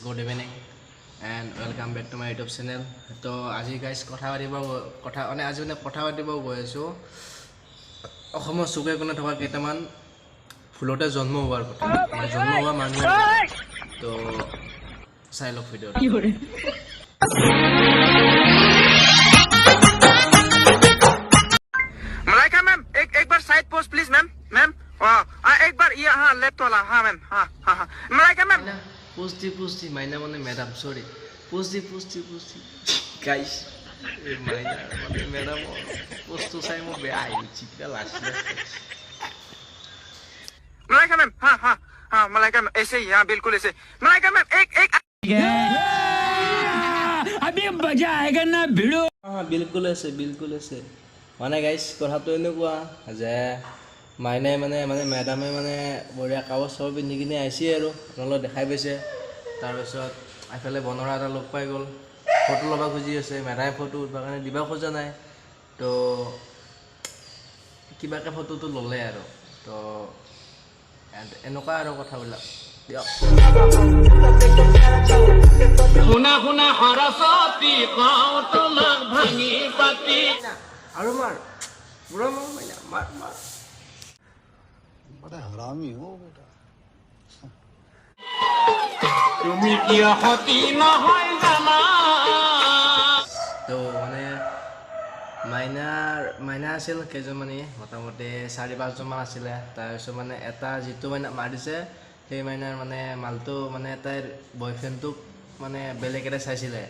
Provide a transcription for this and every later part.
good evening and welcome back to my YouTube channel. So আজি guys কথা পাতিব গৈ আছো অসমৰ সুগে কোনে থকা কেইটামান ফুলতে জন্ম হোৱাৰ কথা মানে জন্ম হোৱা মানুহ তো চাই লওক ভিডিও मलाइका मैम एक बार साइड पोस्ट प्लीज मैम एक बार ये हाँ लेफ्ट वाला हाँ मैम हाँ मलाइका मैम पुष्टि माइना माने मैडम सॉरी पुष्टि गाइस ए माइना माने मैडम पोस्ट चाइ म बे आइ चिका लास्ट मलाइका मैम हाँ मलाइका मैम ऐसे ही हाँ बिल्कुल ऐसे मलाइका मैम एक अभी मजा आएगा ना भिड़ो हाँ बिल्कुल ऐसे মানে গাইস কথাটো এনেকুৱা যে মাইনাই মানে মেডামে মানে বঢ়িয়া কাগজ চাগজ পিন্ধি কিনে আহিছে আৰু আপোনালোকে দেখাই পাইছে তাৰপিছত এফালে বনৰা এটা লগ পাই গ'ল ফটো ল'ব খুজি আছে মেডামে ফটো উঠবৰ কাৰণে দিব খোজা নাই তো কিবাকে ফটোটো ল'লে আৰু তো এনেকুৱা আৰু কথাবিলাক দিয়ক শুনা সৰস্বতী কওঁ তোমাক ভাঙি পাতি আৰু মাৰ পুৰা মাৰ बड़ा हरामी हो बेटा তুমি কিয় সতী নহয় জানা তো মানে মাইনা আছিল কেইজনমানে মোটামুটি 4-5জনমান আছিলে তাৰপিছত মানে এটা যিটো মাইনা মাৰিছে সেই মাইনাৰ মানে মালটো মানে তাইৰ বয়ফ্ৰেণ্ডটোক মানে বেলেগ এটা চাইছিলে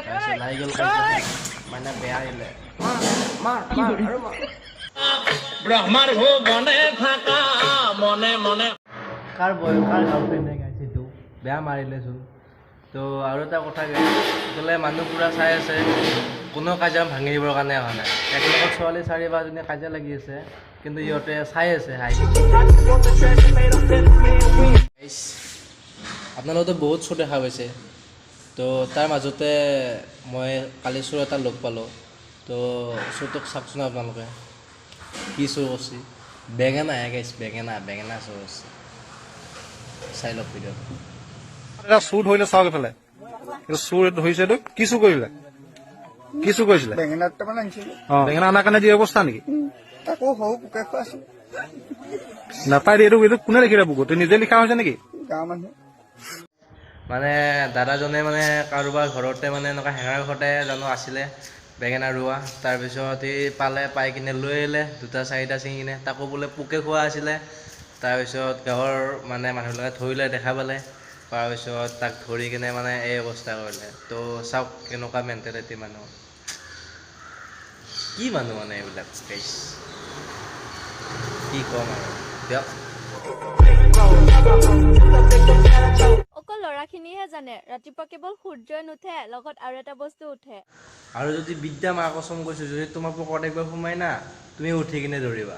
তাৰপিছত লাগি গ'ল মাইনা বেয়া আহিলে মাৰ আৰু মাৰ ব্ৰহ্মাৰ ভুৱনে থাকা মনে মনে কাৰ গাৰ্লফ্ৰেণ্ডে গাইছে এইটো বেয়া মাৰিলেচোন তো আৰু এটা কথা গাইলে মানুহ পুৰা চাই আছে কোনো কাজিয়া ভাঙি দিবৰ কাৰণে অহা নাই একলগত ছোৱালী 4-5জনী কাজিয়া লাগি আছে কিন্তু ইহঁতে চাই আছে হাই আপোনালোকেতো বহুত শ্ব' দেখা পাইছে তো তাৰ মাজতে মই কালি শ্ব' এটা লগ পালোঁ তো শ্ব'টোক চাওকচোন আপোনালোকে কি শ্ব' কৰিছে বেঙেনা গাইছ বেঙেনা শ্ব' কৰিছে চাই লওক ভিডিঅ' এটা চুৰ ধৰিলে চাওক এইফালে চুৰ ধৰিছে এইটো কি চুৰ কৰিলে কি চুৰ কৰিছিলে বেঙেনা দুটামান আনিছিলো বেঙেনা অনাৰ কাৰণে যি অৱস্থা নেকি তাকো সৰু পোকে খোৱাইছো নাপায় এইটো কোনে লিখিলে বুকু তই নিজে লিখা হৈছে নেকি গাঁৱৰ মানুহ মানে দাদাজনে মানে কাৰোবাৰ ঘৰতে মানে এনেকুৱা হেঙাৰ ঘৰতে জানো আছিলে বেঙেনা ৰোৱা তাৰপিছত সি পাই কিনে লৈ আহিলে 2-4টা ছিঙি কিনে তাকো বোলে পোকে খোৱা আছিলে তাৰপিছত গাঁৱৰ মানে মানুহবিলাকে ধৰিলে দেখা পালে তাৰপিছত তাক ধৰি কিনে মানে এই অৱস্থা কৰিলে তো চাওক কেনেকুৱা মেণ্টেলিটি মানুহ কি মানুহ মানে এইবিলাক গাইছ কি ক'ম আৰু দিয়ক অকল ল'ৰাখিনিহে জানে ৰাতিপুৱা কেৱল সূৰ্যই নুঠে লগত আৰু এটা বস্তু উঠে আৰু যদি বিদ্যা মা কচম কৈছো যদি তোমাৰ পকেটত একবাৰ সোমাই না তুমি উঠি কিনে দৌৰিবা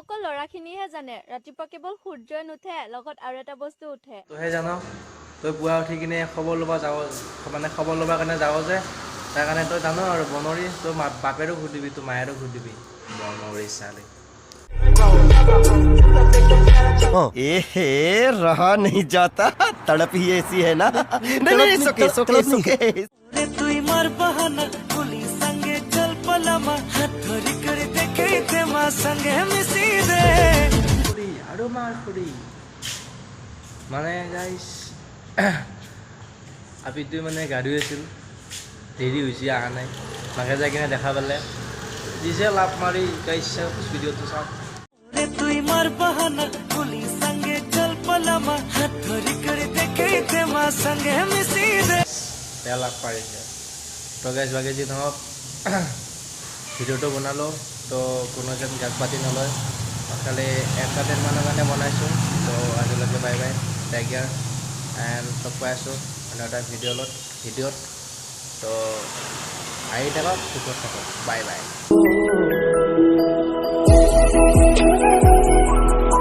অকল ল'ৰাখিনিহে জানে ৰাতিপুৱা কেৱল সূৰ্যই নুঠে লগত আৰু এটা বস্তু উঠে তইহে জান তই পুৱা উঠি কিনে খবৰ ল'বা কাৰণে যাৱ যে তাৰ কাৰণে তই জান আৰু বনৰী তই বাপেৰো সুধিবি তোৰ মায়েৰো সুধিবি বনৰী চালি एहे रहा नहीं जाता तड़प ही ऐसी है ना नहीं सुके तुई मार बहाना पुली संगे चल पलामा हाथ धरी कर देखे थे मां संगे मिसी दे ফুৰি আৰু মাৰ ফুৰি মানে গাইছ আপিটো মানে গাড়ী আছিল দেৰি হৈছে অহা নাই মাকে যাই কিনে দেখা পালে দিছে লাভ মাৰি গাইছ ভিডিঅ'টো চাওক तुई मार बहाना पुली संगे चल पलामा हाथ धरी कर देखे थे मां संगे मिसी दे বেয়া লাভ পাৰিছে তো গাইছ বাকী যি নহওক ভিডিঅ'টো বনালোঁ তো কোনো যেন গাত পাতি নলয় খালি এণ্টাৰটেইনমেণ্টৰ কাৰণে বনাইছোঁ তো আজিলৈকে বাই টেক কেয়াৰ এণ্ড লগ পাই আছোঁ এটা ভিডিঅ'ত তো আহি থাকক সুখত থাকক বাই